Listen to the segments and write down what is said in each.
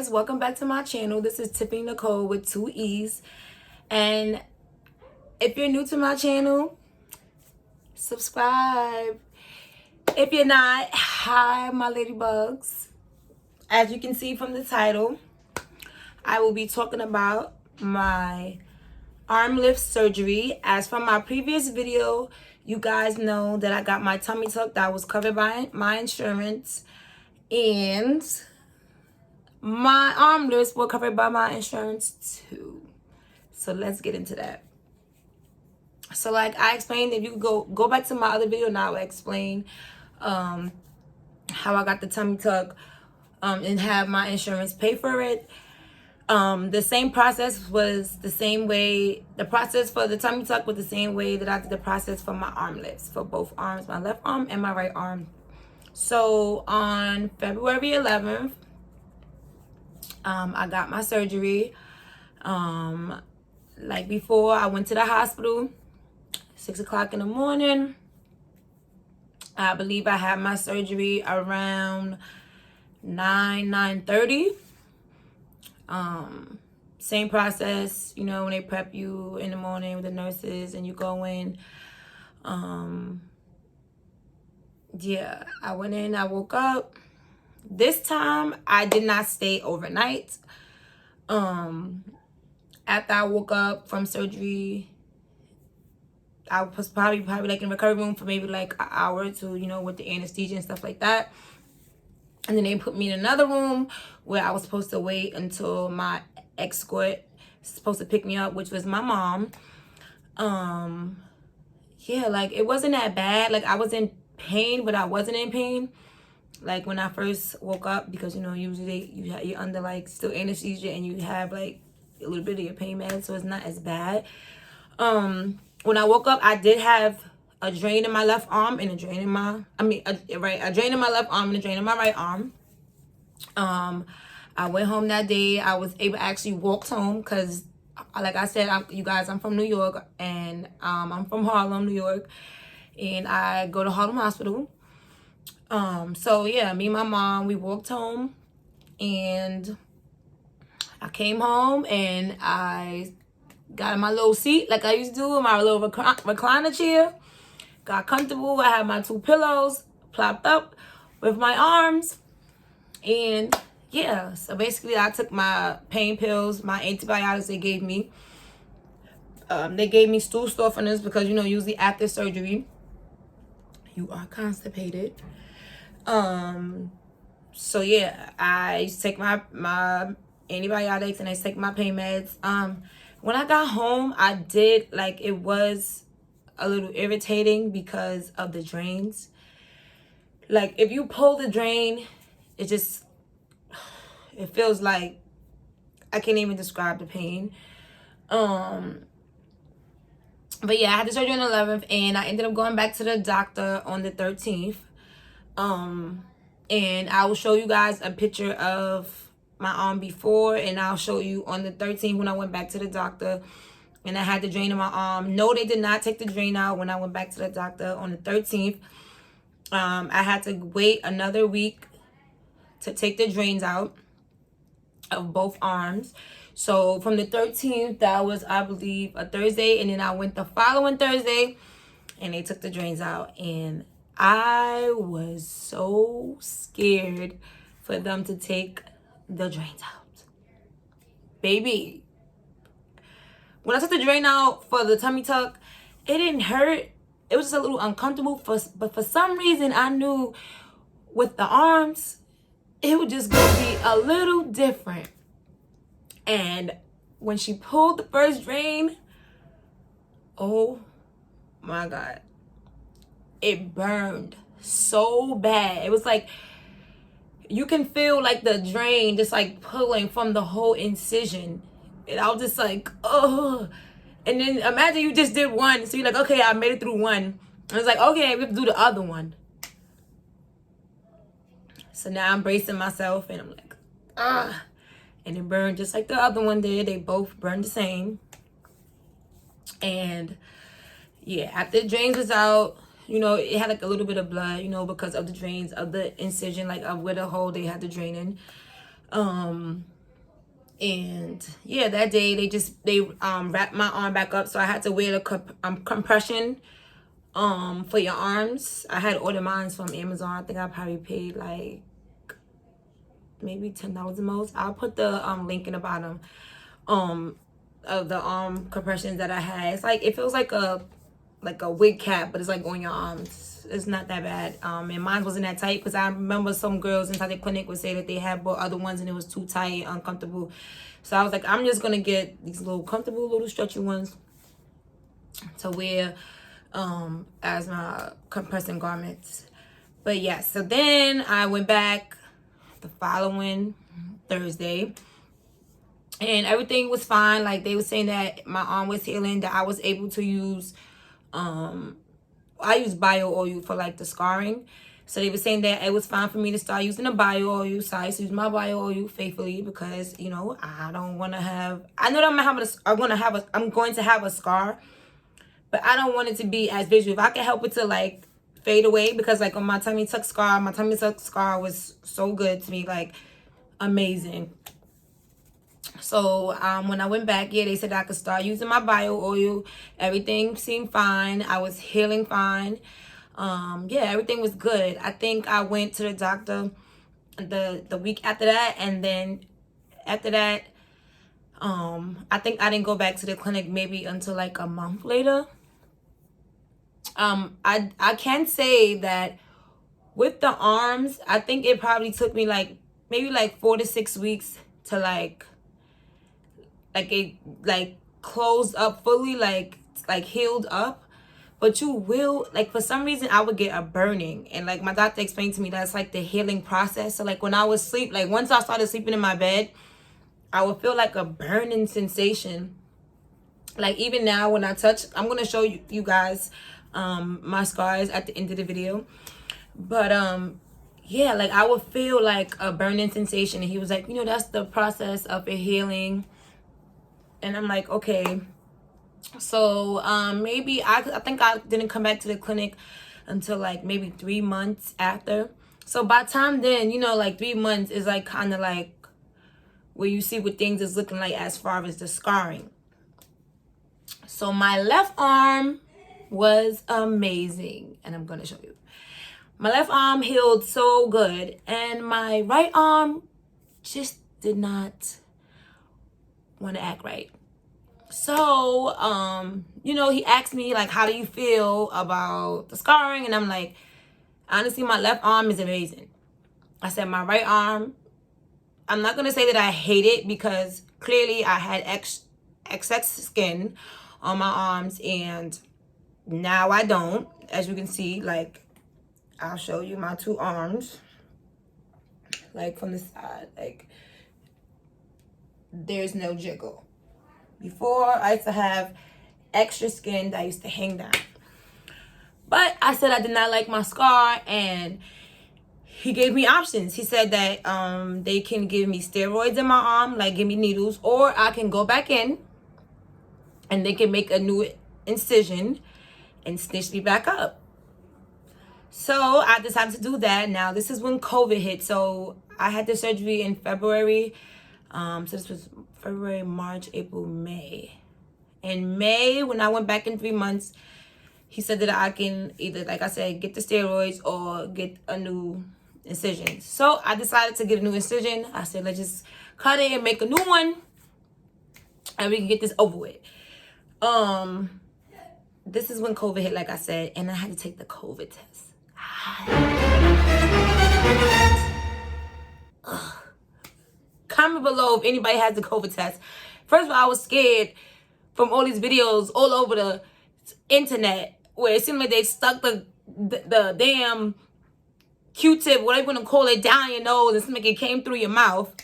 guys, welcome back to my channel. This is Tiffany Nicole with 2 E's. And if you're new to my channel, subscribe. If you're not, hi my ladybugs. As you can see from the title, I will be talking about my arm lift surgery. As from my previous video, you guys know that I got my tummy tuck that was covered by my insurance, and my arm lifts were covered by my insurance too. So let's get into that. So like I explained, if you could go back to my other video, and I will explain how I got the tummy tuck and have my insurance pay for it. The same process was the same way. The process for the tummy tuck was the same way that I did the process for my arm lifts for both arms, my left arm and my right arm. So on February 11th, I got my surgery. Like before, I went to the hospital 6 o'clock in the morning. I believe I had my surgery around 9:30. Same process, you know, when they prep you in the morning with the nurses and you go in. Yeah, I went in, I woke up. This time I did not stay overnight. After I woke up from surgery, I was probably like in the recovery room for maybe like an hour or two, you know, with the anesthesia and stuff like that. And then they put me in another room where I was supposed to wait until my escort supposed to pick me up, which was my mom. Yeah, like it wasn't that bad. Like I was in pain, but I wasn't in pain. Like when I first woke up, because you know usually you're under like still anesthesia and you have like a little bit of your pain meds, so it's not as bad. When I woke up, I did have a drain in my left arm and a drain in my, a drain in my left arm and a drain in my right arm. I went home that day. I was able to actually walk home because, like I said, you guys, I'm from New York, and I'm from Harlem, New York, and I go to Harlem Hospital. So yeah, me and my mom, we walked home, and I came home and I got in my little seat like I used to do in my little recliner chair. Got comfortable. I had my 2 pillows plopped up with my arms. And yeah, so basically I took my pain pills, my antibiotics they gave me. They gave me stool softeners because, you know, usually after surgery, you are constipated. So yeah, I used to take my antibiotics and I used to take my pain meds. When I got home, I did, like, it was a little irritating because of the drains. Like, if you pull the drain, it feels like, I can't even describe the pain. But yeah, I had the surgery on the 11th, and I ended up going back to the doctor on the 13th. And I will show you guys a picture of my arm before, and I'll show you on the 13th when I went back to the doctor and I had the drain in my arm. No, they did not take the drain out when I went back to the doctor on the 13th. I had to wait another week to take the drains out of both arms. So from the 13th, that was, I believe, a Thursday, and then I went the following Thursday and they took the drains out, and I was so scared for them to take the drains out. Baby, when I took the drain out for the tummy tuck, it didn't hurt. It was just a little uncomfortable, but for some reason I knew with the arms, it would just gonna be a little different. And when she pulled the first drain, oh my God, it burned so bad. It was like, you can feel like the drain just like pulling from the whole incision. And I was just like, oh. And then imagine you just did one. So you're like, okay, I made it through one. And it's like, okay, we have to do the other one. So now I'm bracing myself and I'm like, ah. And it burned just like the other one did. They both burned the same. And yeah, after the drains was out, you know, it had like a little bit of blood, you know, because of the drains of the incision, like of where the hole they had to drain in. And yeah, that day they wrapped my arm back up, so I had to wear the compression for your arms. I had ordered mine from Amazon. I think I probably paid like maybe $10 the most. I'll put the link in the bottom of the arm compressions that I had. It's like, it feels like a wig cap, but it's like on your arms. It's not that bad. And mine wasn't that tight, because I remember some girls inside the clinic would say that they had bought other ones and it was too tight, uncomfortable. So I was like, I'm just gonna get these little comfortable, little stretchy ones to wear as my compressing garments. But yeah, so then I went back the following Thursday, and everything was fine. Like, they were saying that my arm was healing, that I was able to use I use bio oil for like the scarring. So they were saying that it was fine for me to start using the bio oil. So I used to use my bio oil faithfully, because, you know, I don't want to have, I know that I'm going to have a scar, but I don't want it to be as visual. If I can help it to like fade away, because like on my tummy tuck scar was so good to me, like amazing. So when I went back, yeah, they said I could start using my bio oil. Everything seemed fine. I was healing fine. Yeah, everything was good. I think I went to the doctor the week after that, and then after that, I think I didn't go back to the clinic maybe until like a month later. I can say that with the arms, I think it probably took me like maybe like 4 to 6 weeks to like it like closed up fully, like healed up. But you will, like, for some reason I would get a burning, and like my doctor explained to me that's like the healing process. So like when I was asleep, like once I started sleeping in my bed, I would feel like a burning sensation. Like even now when I touch, I'm gonna show you guys my scars at the end of the video. But yeah, like I would feel like a burning sensation, and he was like, you know, that's the process of it healing. And I'm like, okay. So maybe I think I didn't come back to the clinic until like maybe 3 months after. So by the time then, you know, like 3 months is like kind of like where you see what things is looking like as far as the scarring. So my left arm was amazing, and I'm gonna show you. My left arm healed so good, and my right arm just did not want to act right. So you know, he asked me like, how do you feel about the scarring? And I'm like, honestly, my left arm is amazing. I said my right arm, I'm not gonna say that I hate it, because clearly I had excess skin on my arms, and now I don't. As you can see, like I'll show you my 2 arms, like from the side, like there's no jiggle. Before, I used to have extra skin that used to hang down. But I said I did not like my scar, and he gave me options. He said that they can give me steroids in my arm, like give me needles, or I can go back in and they can make a new incision and stitch me back up. So I decided to do that. Now, this is when COVID hit. So I had the surgery in February. So this was February, March, April, May. In May, when I went back in 3 months, he said that I can either, like I said, get the steroids or get a new incision. So I decided to get a new incision. I said, let's just cut it and make a new one, and we can get this over with. This is when COVID hit, like I said, and I had to take the COVID test. Comment below if anybody has the COVID test. First of all, I was scared from all these videos all over the internet where it seemed like they stuck the damn Q-tip, whatever you want to call it, down your nose, and something like it came through your mouth.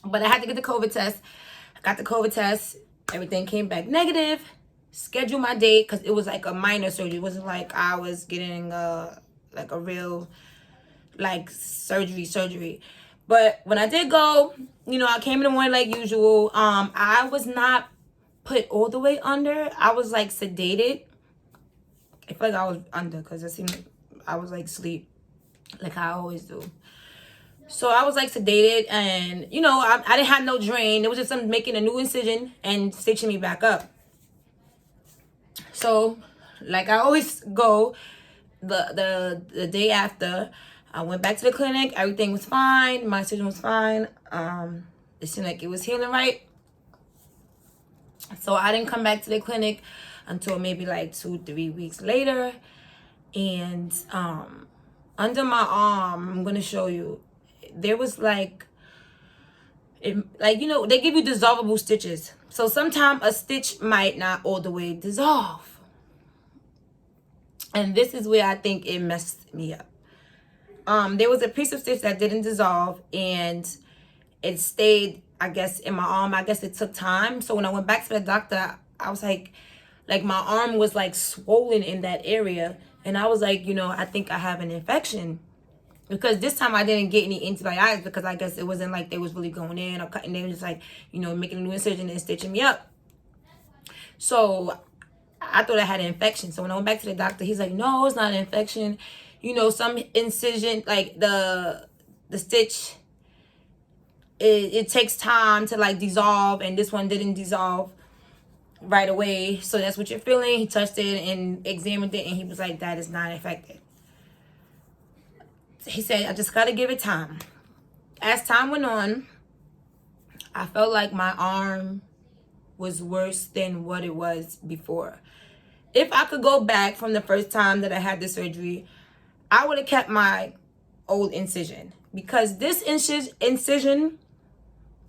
But I had to get the COVID test. I got the COVID test. Everything came back negative. Scheduled my date, because it was like a minor surgery. It wasn't like I was getting like a real like surgery. But when I did go, you know, I came in the morning like usual. I was not put all the way under. I was like sedated. I feel like I was under, because it seemed like I was like asleep, like I always do. So I was like sedated, and you know, I didn't have no drain. It was just them making a new incision and stitching me back up. So like I always go, the day after, I went back to the clinic. Everything was fine. My incision was fine. It seemed like it was healing right. So I didn't come back to the clinic until maybe like 2-3 weeks later. And under my arm, I'm gonna show you, there was like, you know, they give you dissolvable stitches. So sometimes a stitch might not all the way dissolve. And this is where I think it messed me up. There was a piece of stitch that didn't dissolve, and it stayed, I guess, in my arm. I guess it took time. So when I went back to the doctor, I was like my arm was like swollen in that area. And I was like, you know, I think I have an infection. Because this time I didn't get any antibiotics, because I guess it wasn't like they was really going in or cutting. They were just like, you know, making a new incision and stitching me up. So I thought I had an infection. So when I went back to the doctor, he's like, no, it's not an infection. You know, some incision, like the stitch, it takes time to like dissolve, and this one didn't dissolve right away. So that's what you're feeling. He touched it and examined it, and he was like, that is not infected. He said, I just got to give it time. As time went on, I felt like my arm was worse than what it was before. If I could go back from the first time that I had the surgery, I would have kept my old incision, because this incision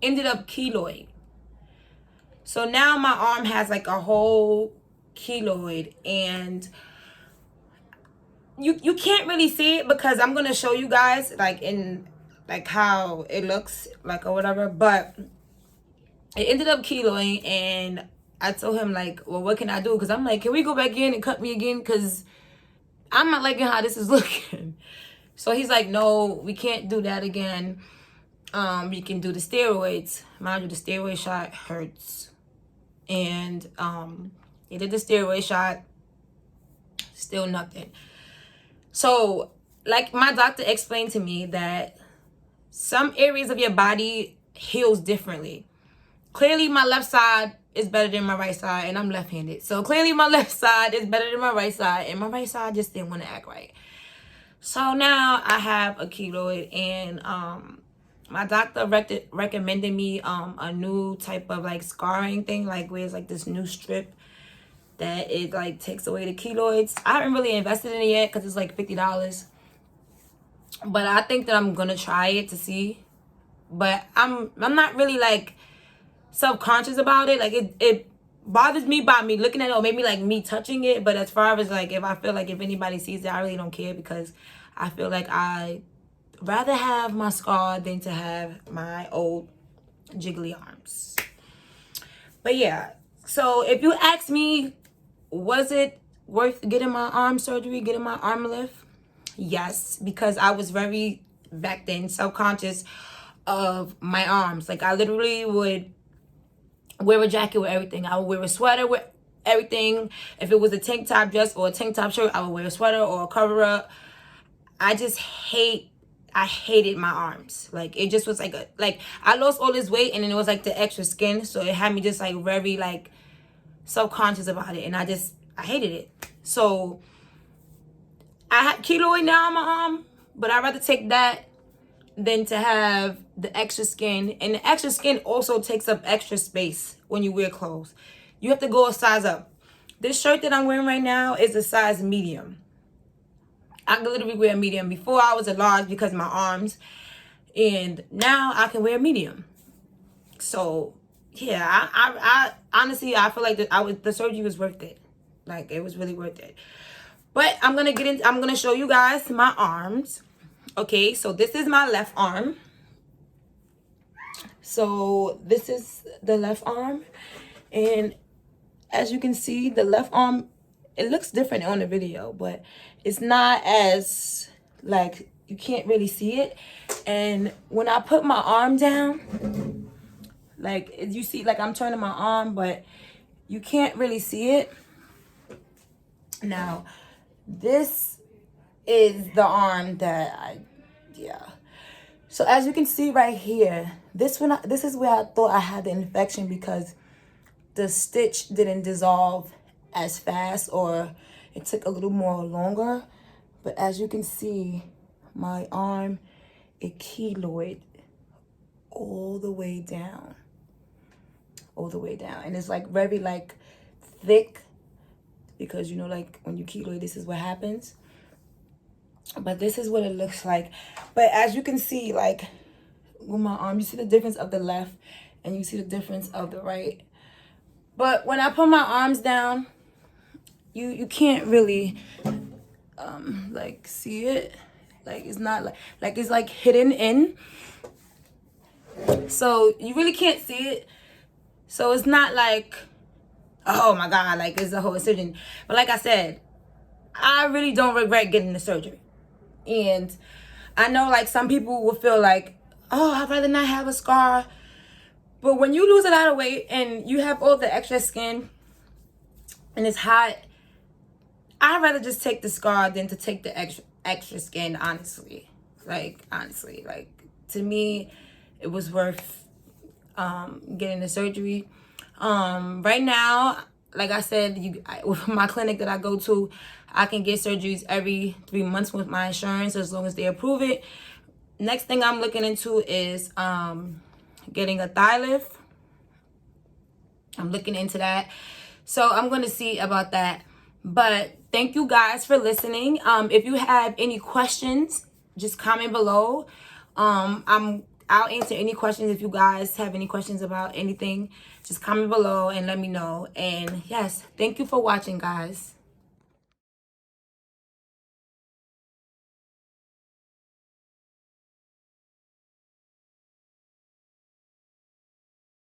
ended up keloid. So now my arm has like a whole keloid, and you can't really see it, because I'm gonna show you guys like in like how it looks like or whatever, but it ended up keloiding. And I told him like, well, what can I do? Because I'm like, can we go back in and cut me again? Because I'm not liking how this is looking. So he's like, no, we can't do that again. You can do the steroids. Mind you, the steroid shot hurts. And he did the steroid shot, still nothing. So like my doctor explained to me that some areas of your body heals differently. Clearly my left side is better than my right side, and I'm left-handed. So clearly my left side is better than my right side, and my right side just didn't want to act right. So now I have a keloid, and my doctor recommended me a new type of like scarring thing, like where it's like this new strip that it like takes away the keloids. I haven't really invested in it yet because it's like $50. But I think that I'm gonna try it to see. But I'm not really like self-conscious about it. Like it bothers me by me looking at it, or maybe like me touching it. But as far as like if I feel like if anybody sees it, I really don't care, because I feel like I rather have my scar than to have my old jiggly arms. But yeah, so if you ask me, was it worth getting my arm surgery, getting my arm lift? Yes, because I was very back then self-conscious of my arms. Like I literally would wear a jacket with everything. I would wear a sweater with everything. If it was a tank top dress or a tank top shirt, I would wear a sweater or a cover up. I hated my arms. Like it just was like I lost all this weight, and then it was like the extra skin, so it had me just like very like self-conscious about it, and I hated it. So I had keloid now on my arm, but I'd rather take that than to have the extra skin. And the extra skin also takes up extra space when you wear clothes. You have to go a size up. This shirt that I'm wearing right now is a size medium. I could literally wear a medium. Before I was a large because of my arms, and now I can wear a medium. So yeah, I honestly I feel like the surgery was worth it. Like it was really worth it. But I'm gonna show you guys my arms. Okay, so this is my left arm. So this is the left arm, and as you can see, the left arm, it looks different on the video, but it's not as like, you can't really see it. And when I put my arm down, like you see, like I'm turning my arm, but you can't really see it. Now this is the arm that yeah, So as you can see right here, this is where I thought I had the infection, because the stitch didn't dissolve as fast, or it took a little more longer. But as you can see, my arm, it keloid all the way down. And it's like very like thick, because you know, like when you keloid, this is what happens. But this is what it looks like. But as you can see, like with my arm, you see the difference of the left and you see the difference of the right. But when I put my arms down, you can't really like see it. Like it's not like it's like hidden in, so you really can't see it. So it's not like, oh my god, like it's a whole incision. But like I said, I really don't regret getting the surgery. And I know like some people will feel like, oh, I'd rather not have a scar. But when you lose a lot of weight and you have all the extra skin and it's hot, I'd rather just take the scar than to take the extra skin, honestly. Like, honestly, like to me, it was worth getting the surgery. Right now, like I said, with my clinic that I go to, I can get surgeries every 3 months with my insurance, as long as they approve it. Next thing I'm looking into is getting a thigh lift. I'm looking into that. So I'm going to see about that. But thank you guys for listening. If you have any questions, just comment below. I'll answer any questions. If you guys have any questions about anything, just comment below and let me know. And yes, thank you for watching, guys.